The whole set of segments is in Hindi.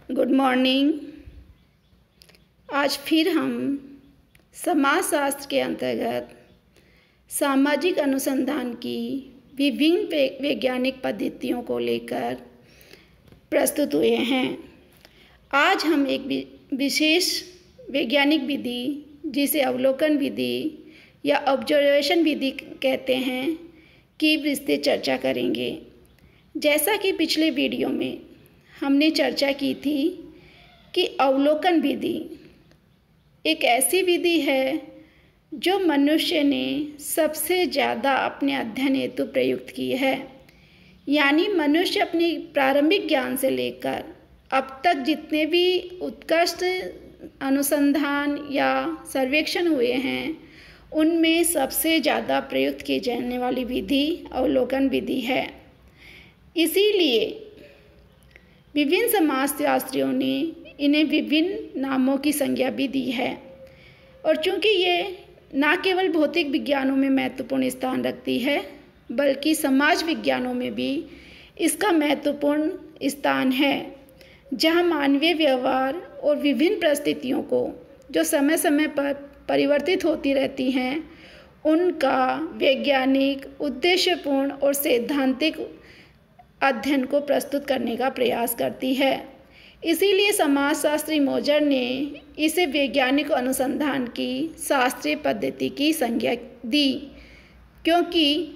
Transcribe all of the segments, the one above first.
Good morning. आज फिर हम समाजशास्त्र के अंतर्गत सामाजिक अनुसंधान की विभिन्न वैज्ञानिक पद्धतियों को लेकर प्रस्तुत हुए हैं। आज हम एक विशेष वैज्ञानिक विधि जिसे अवलोकन विधि या ऑब्जर्वेशन विधि कहते हैं की विस्तृत चर्चा करेंगे। जैसा कि पिछले वीडियो में हमने चर्चा की थी कि अवलोकन विधि एक ऐसी विधि है जो मनुष्य ने सबसे ज़्यादा अपने अध्ययन हेतु प्रयुक्त की है। यानी मनुष्य अपने प्रारंभिक ज्ञान से लेकर अब तक जितने भी उत्कृष्ट अनुसंधान या सर्वेक्षण हुए हैं उनमें सबसे ज़्यादा प्रयुक्त की जाने वाली विधि अवलोकन विधि है। इसीलिए विभिन्न समाजशास्त्रियों ने इन्हें विभिन्न नामों की संज्ञा भी दी है और चूंकि ये न केवल भौतिक विज्ञानों में महत्वपूर्ण स्थान रखती है बल्कि समाज विज्ञानों में भी इसका महत्वपूर्ण स्थान है, जहां मानवीय व्यवहार और विभिन्न परिस्थितियों को जो समय समय पर परिवर्तित होती रहती हैं उनका वैज्ञानिक, उद्देश्यपूर्ण और सैद्धांतिक अध्ययन को प्रस्तुत करने का प्रयास करती है। इसीलिए समाजशास्त्री मोजर ने इसे वैज्ञानिक अनुसंधान की शास्त्रीय पद्धति की संज्ञा दी, क्योंकि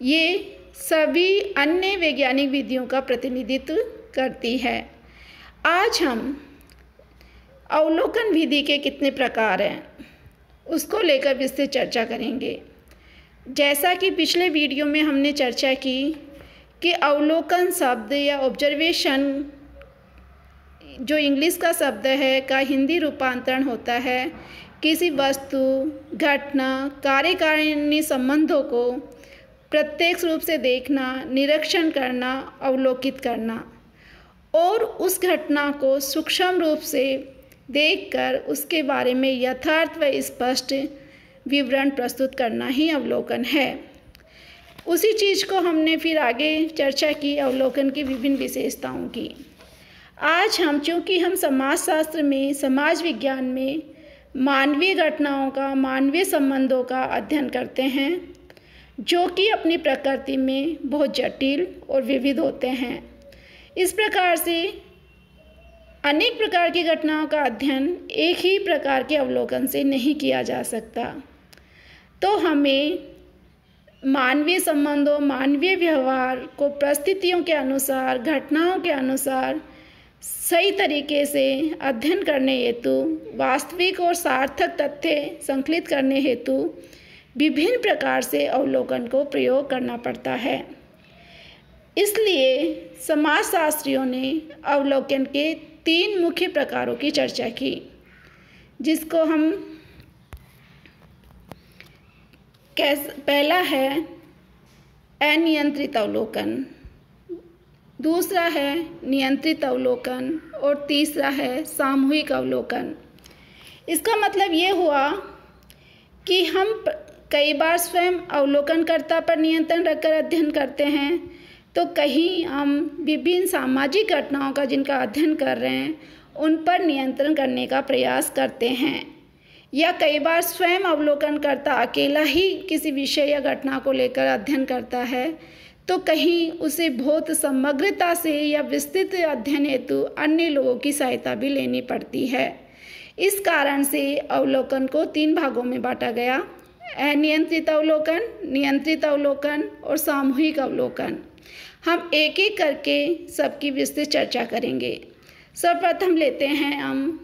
ये सभी अन्य वैज्ञानिक विधियों का प्रतिनिधित्व करती है। आज हम अवलोकन विधि के कितने प्रकार हैं उसको लेकर विस्तृत चर्चा करेंगे। जैसा कि पिछले वीडियो में हमने चर्चा की कि अवलोकन शब्द या ऑब्जर्वेशन जो इंग्लिश का शब्द है का हिंदी रूपांतरण होता है किसी वस्तु, घटना, कार्यकारिणी संबंधों को प्रत्यक्ष रूप से देखना, निरीक्षण करना, अवलोकित करना और उस घटना को सूक्ष्म रूप से देखकर उसके बारे में यथार्थ व स्पष्ट विवरण प्रस्तुत करना ही अवलोकन है। उसी चीज़ को हमने फिर आगे चर्चा की अवलोकन की विभिन्न विशेषताओं की। आज हम चूँकि हम समाजशास्त्र में, समाज विज्ञान में मानवीय घटनाओं का, मानवीय संबंधों का अध्ययन करते हैं जो कि अपनी प्रकृति में बहुत जटिल और विविध होते हैं। इस प्रकार से अनेक प्रकार की घटनाओं का अध्ययन एक ही प्रकार के अवलोकन से नहीं किया जा सकता। तो हमें मानवीय संबंधों, मानवीय व्यवहार को परिस्थितियों के अनुसार, घटनाओं के अनुसार सही तरीके से अध्ययन करने हेतु, वास्तविक और सार्थक तथ्य संकलित करने हेतु विभिन्न प्रकार से अवलोकन को प्रयोग करना पड़ता है। इसलिए समाजशास्त्रियों ने अवलोकन के 3 मुख्य प्रकारों की चर्चा की, जिसको हम पहला है अनियंत्रित अवलोकन, दूसरा है नियंत्रित अवलोकन और तीसरा है सामूहिक अवलोकन। इसका मतलब ये हुआ कि हम कई बार स्वयं अवलोकनकर्ता पर नियंत्रण रखकर अध्ययन करते हैं, तो कहीं हम विभिन्न सामाजिक घटनाओं का जिनका अध्ययन कर रहे हैं उन पर नियंत्रण करने का प्रयास करते हैं, या कई बार स्वयं अवलोकनकर्ता अकेला ही किसी विषय या घटना को लेकर अध्ययन करता है, तो कहीं उसे बहुत समग्रता से या विस्तृत अध्ययन हेतु अन्य लोगों की सहायता भी लेनी पड़ती है। इस कारण से अवलोकन को 3 भागों में बांटा गया: अनियंत्रित अवलोकन, नियंत्रित अवलोकन और सामूहिक अवलोकन। हम एक एक करके सबकी विस्तृत चर्चा करेंगे। सर्वप्रथम लेते हैं हम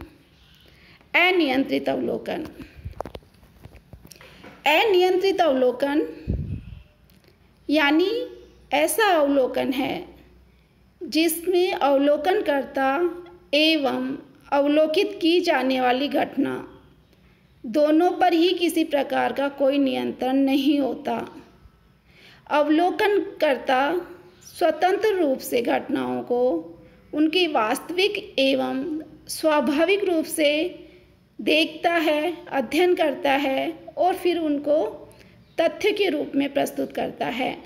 अनियंत्रित अवलोकन। अनियंत्रित अवलोकन यानी ऐसा अवलोकन है जिसमें अवलोकनकर्ता एवं अवलोकित की जाने वाली घटना दोनों पर ही किसी प्रकार का कोई नियंत्रण नहीं होता। अवलोकनकर्ता स्वतंत्र रूप से घटनाओं को उनकी वास्तविक एवं स्वाभाविक रूप से देखता है, अध्ययन करता है और फिर उनको तथ्य के रूप में प्रस्तुत करता है।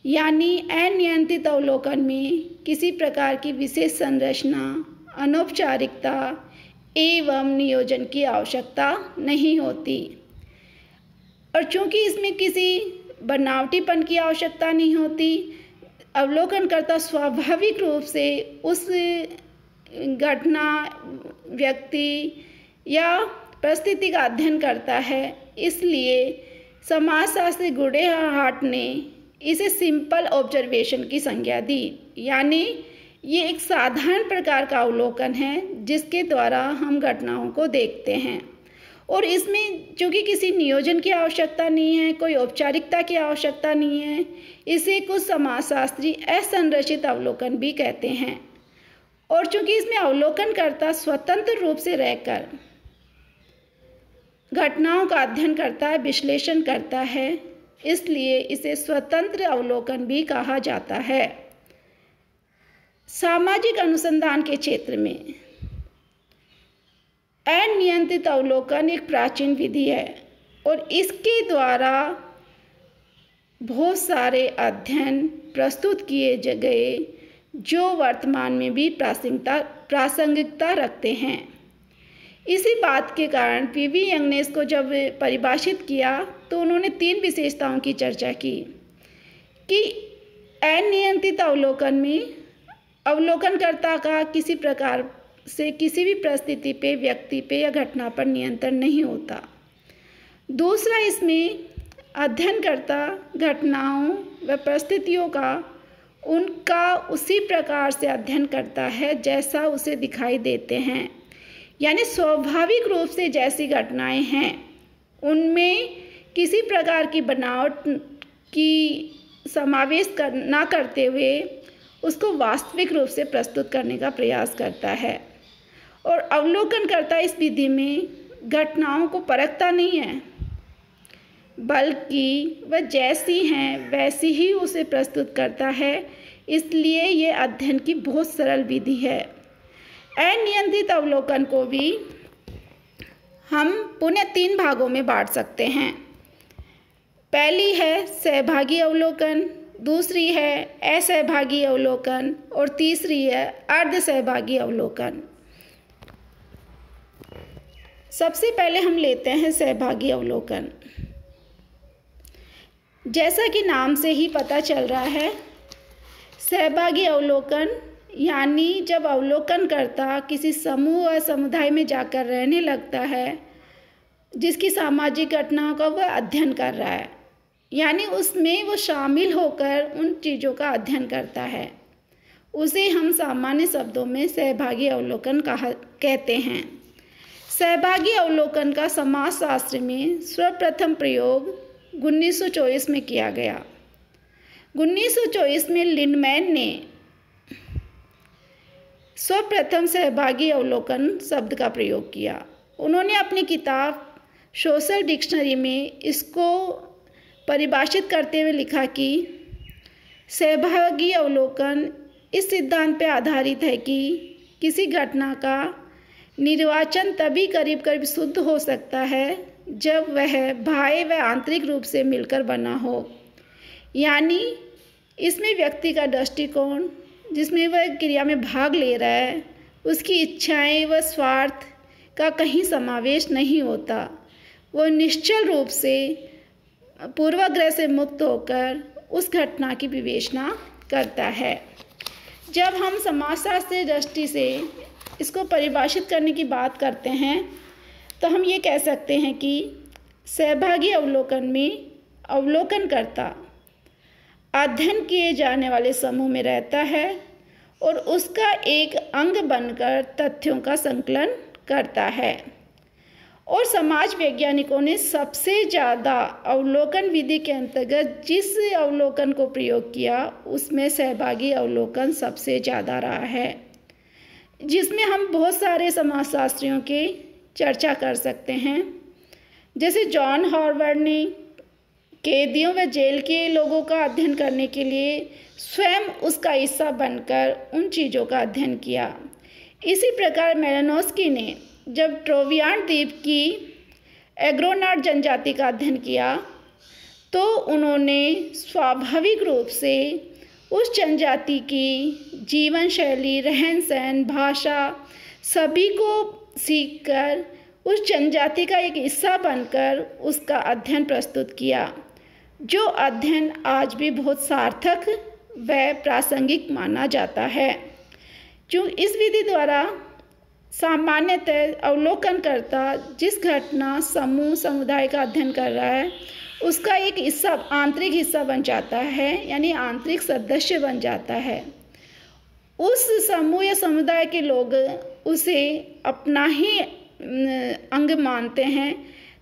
यानी अनियंत्रित अवलोकन में किसी प्रकार की विशेष संरचना, अनौपचारिकता एवं नियोजन की आवश्यकता नहीं होती। और चूँकि इसमें किसी बनावटीपन की आवश्यकता नहीं होती, अवलोकनकर्ता स्वाभाविक रूप से उस घटना, व्यक्ति या परिस्थिति का अध्ययन करता है। इसलिए समाजशास्त्री गुडेहार्ट ने इसे सिंपल ऑब्जर्वेशन की संज्ञा दी, यानी ये एक साधारण प्रकार का अवलोकन है जिसके द्वारा हम घटनाओं को देखते हैं। और इसमें चूँकि किसी नियोजन की आवश्यकता नहीं है, कोई औपचारिकता की आवश्यकता नहीं है, इसे कुछ समाजशास्त्री असंरचित अवलोकन भी कहते हैं। और चूँकि इसमें अवलोकनकर्ता स्वतंत्र रूप से रहकर घटनाओं का अध्ययन करता है, विश्लेषण करता है, इसलिए इसे स्वतंत्र अवलोकन भी कहा जाता है। सामाजिक अनुसंधान के क्षेत्र में अनियंत्रित अवलोकन एक प्राचीन विधि है और इसके द्वारा बहुत सारे अध्ययन प्रस्तुत किए गए जो वर्तमान में भी प्रासंगिकता रखते हैं। इसी बात के कारण पीवी यंग ने इसको जब परिभाषित किया तो उन्होंने 3 विशेषताओं की चर्चा की कि अनियंत्रित अवलोकन में अवलोकनकर्ता का किसी प्रकार से किसी भी परिस्थिति पे, व्यक्ति पे या घटना पर नियंत्रण नहीं होता। दूसरा, इसमें अध्ययनकर्ता घटनाओं व परिस्थितियों का उनका उसी प्रकार से अध्ययन करता है जैसा उसे दिखाई देते हैं, यानी स्वाभाविक रूप से जैसी घटनाएं हैं उनमें किसी प्रकार की बनावट की समावेश ना करते हुए उसको वास्तविक रूप से प्रस्तुत करने का प्रयास करता है। और अवलोकनकर्ता इस विधि में घटनाओं को परखता नहीं है, बल्कि वह जैसी हैं वैसी ही उसे प्रस्तुत करता है। इसलिए ये अध्ययन की बहुत सरल विधि है। अनियंत्रित अवलोकन को भी हम पुनः 3 भागों में बांट सकते हैं। पहली है सहभागी अवलोकन, दूसरी है असहभागी अवलोकन और तीसरी है अर्ध सहभागी अवलोकन। सबसे पहले हम लेते हैं सहभागी अवलोकन। जैसा कि नाम से ही पता चल रहा है, सहभागी अवलोकन यानी जब अवलोकनकर्ता किसी समूह या समुदाय में जाकर रहने लगता है जिसकी सामाजिक घटनाओं का वह अध्ययन कर रहा है, यानी उसमें वो शामिल होकर उन चीज़ों का अध्ययन करता है, उसे हम सामान्य शब्दों में सहभागी अवलोकन कहते हैं। सहभागी अवलोकन का समाजशास्त्र में सर्वप्रथम प्रयोग 1924 में किया गया। 1924 में लिंडमैन ने सर्वप्रथम सहभागी अवलोकन शब्द का प्रयोग किया। उन्होंने अपनी किताब सोशल डिक्शनरी में इसको परिभाषित करते हुए लिखा कि सहभागी अवलोकन इस सिद्धांत पर आधारित है कि किसी घटना का निर्वाचन तभी करीब करीब शुद्ध हो सकता है जब वह बाह्य व आंतरिक रूप से मिलकर बना हो, यानी इसमें व्यक्ति का दृष्टिकोण जिसमें वह क्रिया में भाग ले रहा है, उसकी इच्छाएं व स्वार्थ का कहीं समावेश नहीं होता। वो निश्चल रूप से पूर्वाग्रह से मुक्त होकर उस घटना की विवेचना करता है। जब हम समाजशास्त्रीय दृष्टि से इसको परिभाषित करने की बात करते हैं तो हम ये कह सकते हैं कि सहभागी अवलोकन में अवलोकनकर्ता अध्ययन किए जाने वाले समूह में रहता है और उसका एक अंग बनकर तथ्यों का संकलन करता है। और समाज वैज्ञानिकों ने सबसे ज़्यादा अवलोकन विधि के अंतर्गत जिस अवलोकन को प्रयोग किया उसमें सहभागी अवलोकन सबसे ज़्यादा रहा है, जिसमें हम बहुत सारे समाजशास्त्रियों की चर्चा कर सकते हैं। जैसे जॉन हॉवर्ड ने कैदियों व जेल के लोगों का अध्ययन करने के लिए स्वयं उसका हिस्सा बनकर उन चीज़ों का अध्ययन किया। इसी प्रकार मेलानोस्की ने जब ट्रोवियान द्वीप की एग्रोनाट जनजाति का अध्ययन किया तो उन्होंने स्वाभाविक रूप से उस जनजाति की जीवन शैली, रहन सहन, भाषा सभी को सीखकर उस जनजाति का एक हिस्सा बनकर उसका अध्ययन प्रस्तुत किया, जो अध्ययन आज भी बहुत सार्थक व प्रासंगिक माना जाता है। जो इस विधि द्वारा सामान्यतः अवलोकनकर्ता जिस घटना, समूह, समुदाय का अध्ययन कर रहा है उसका एक हिस्सा, आंतरिक हिस्सा बन जाता है, यानी आंतरिक सदस्य बन जाता है। उस समूह या समुदाय के लोग उसे अपना ही अंग मानते हैं।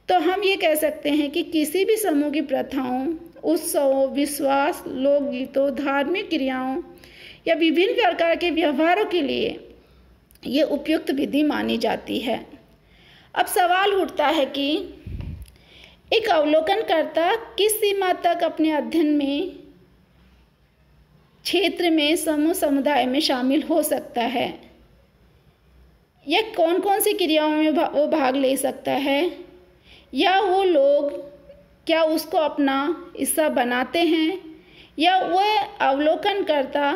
तो हम ये कह सकते हैं कि किसी भी समूह की प्रथाओं, उत्सवों, विश्वास, लोकगीतों, धार्मिक क्रियाओं या विभिन्न प्रकार के व्यवहारों के लिए ये उपयुक्त विधि मानी जाती है। अब सवाल उठता है कि एक अवलोकनकर्ता किस सीमा तक अपने अध्ययन में, क्षेत्र में, समूह समुदाय में शामिल हो सकता है, या कौन कौन सी क्रियाओं में वो भाग ले सकता है, या वो लोग क्या उसको अपना हिस्सा बनाते हैं, या वह अवलोकनकर्ता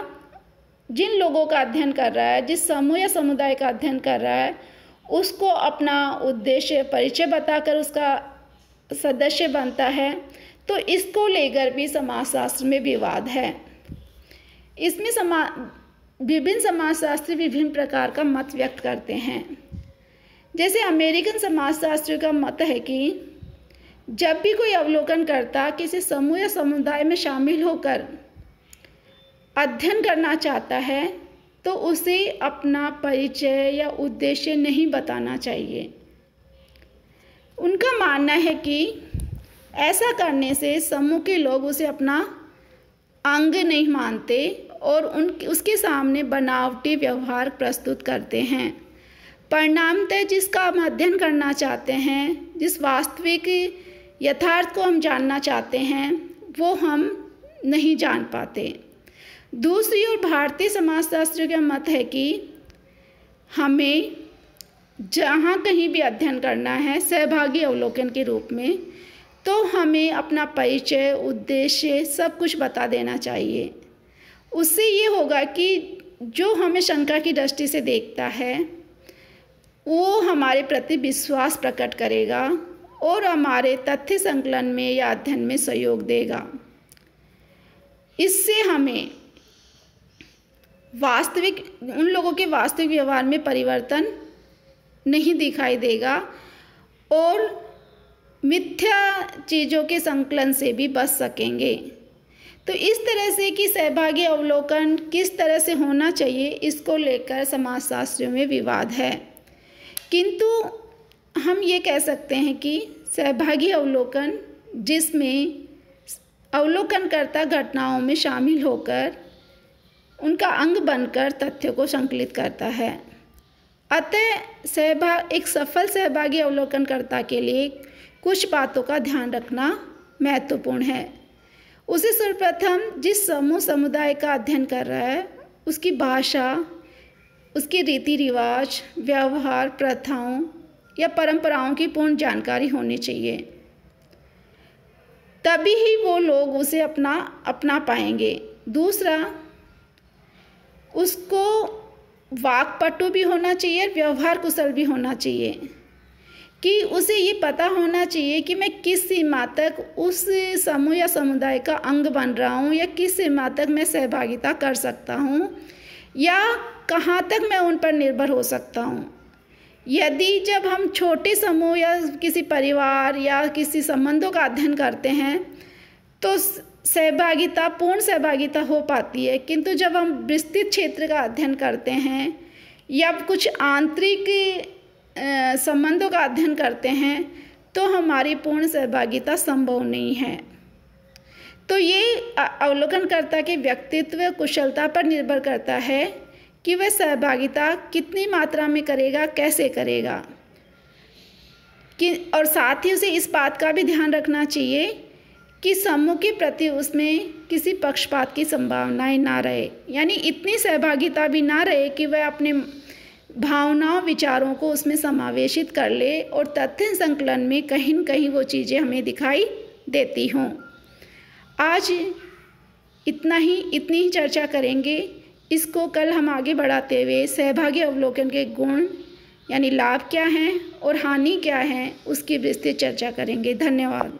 जिन लोगों का अध्ययन कर रहा है, जिस समूह या समुदाय का अध्ययन कर रहा है, उसको अपना उद्देश्य, परिचय बताकर उसका सदस्य बनता है। तो इसको लेकर भी समाजशास्त्र में विवाद है। इसमें विभिन्न समाजशास्त्री विभिन्न प्रकार का मत व्यक्त करते हैं। जैसे अमेरिकन समाजशास्त्रियों का मत है कि जब भी कोई अवलोकनकर्ता किसी समूह या समुदाय में शामिल होकर अध्ययन करना चाहता है तो उसे अपना परिचय या उद्देश्य नहीं बताना चाहिए। उनका मानना है कि ऐसा करने से समूह के लोग उसे अपना अंग नहीं मानते और उसके सामने बनावटी व्यवहार प्रस्तुत करते हैं। परिणामतः जिसका हम अध्ययन करना चाहते हैं, जिस वास्तविक यथार्थ को हम जानना चाहते हैं, वो हम नहीं जान पाते। दूसरी ओर भारतीय समाजशास्त्रियों का मत है कि हमें जहाँ कहीं भी अध्ययन करना है सहभागी अवलोकन के रूप में, तो हमें अपना परिचय, उद्देश्य सब कुछ बता देना चाहिए। उससे ये होगा कि जो हमें शंका की दृष्टि से देखता है वो हमारे प्रति विश्वास प्रकट करेगा और हमारे तथ्य संकलन में या अध्ययन में सहयोग देगा। इससे हमें उन लोगों के वास्तविक व्यवहार में परिवर्तन नहीं दिखाई देगा और मिथ्या चीज़ों के संकलन से भी बच सकेंगे। तो इस तरह से कि सहभागी अवलोकन किस तरह से होना चाहिए, इसको लेकर समाजशास्त्रियों में विवाद है। किंतु हम ये कह सकते हैं कि सहभागी अवलोकन जिसमें अवलोकनकर्ता घटनाओं में शामिल होकर उनका अंग बनकर तथ्यों को संकलित करता है। अतः एक सफल सहभागी अवलोकनकर्ता के लिए कुछ बातों का ध्यान रखना महत्वपूर्ण है। उसे सर्वप्रथम जिस समूह समुदाय का अध्ययन कर रहा है उसकी भाषा, उसके रीति रिवाज, व्यवहार, प्रथाओं या परंपराओं की पूर्ण जानकारी होनी चाहिए। तभी ही वो लोग उसे अपना पाएंगे। दूसरा, उसको वाक्पटु भी होना चाहिए, व्यवहार कुशल भी होना चाहिए कि उसे ये पता होना चाहिए कि मैं किस सीमा तक उस समूह या समुदाय का अंग बन रहा हूँ या किस सीमा तक मैं सहभागिता कर सकता हूँ या कहाँ तक मैं उन पर निर्भर हो सकता हूँ। यदि जब हम छोटे समूह या किसी परिवार या किसी संबंधों का अध्ययन करते हैं तो पूर्ण सहभागिता हो पाती है, किंतु जब हम विस्तृत क्षेत्र का अध्ययन करते हैं या कुछ आंतरिक संबंधों का अध्ययन करते हैं तो हमारी पूर्ण सहभागिता संभव नहीं है। तो ये अवलोकनकर्ता के व्यक्तित्व कुशलता पर निर्भर करता है कि वह सहभागिता कितनी मात्रा में करेगा, कैसे करेगा और साथ ही उसे इस बात का भी ध्यान रखना चाहिए कि समूह के प्रति उसमें किसी पक्षपात की संभावनाएं ना रहे, यानी इतनी सहभागिता भी ना रहे कि वह अपने भावनाओं, विचारों को उसमें समावेशित कर ले और तथ्य संकलन में कहीं न कहीं वो चीज़ें हमें दिखाई देती हों। आज इतनी ही चर्चा करेंगे। इसको कल हम आगे बढ़ाते हुए सहभागी अवलोकन के गुण यानी लाभ क्या हैं और हानि क्या है उसकी विस्तृत चर्चा करेंगे। धन्यवाद।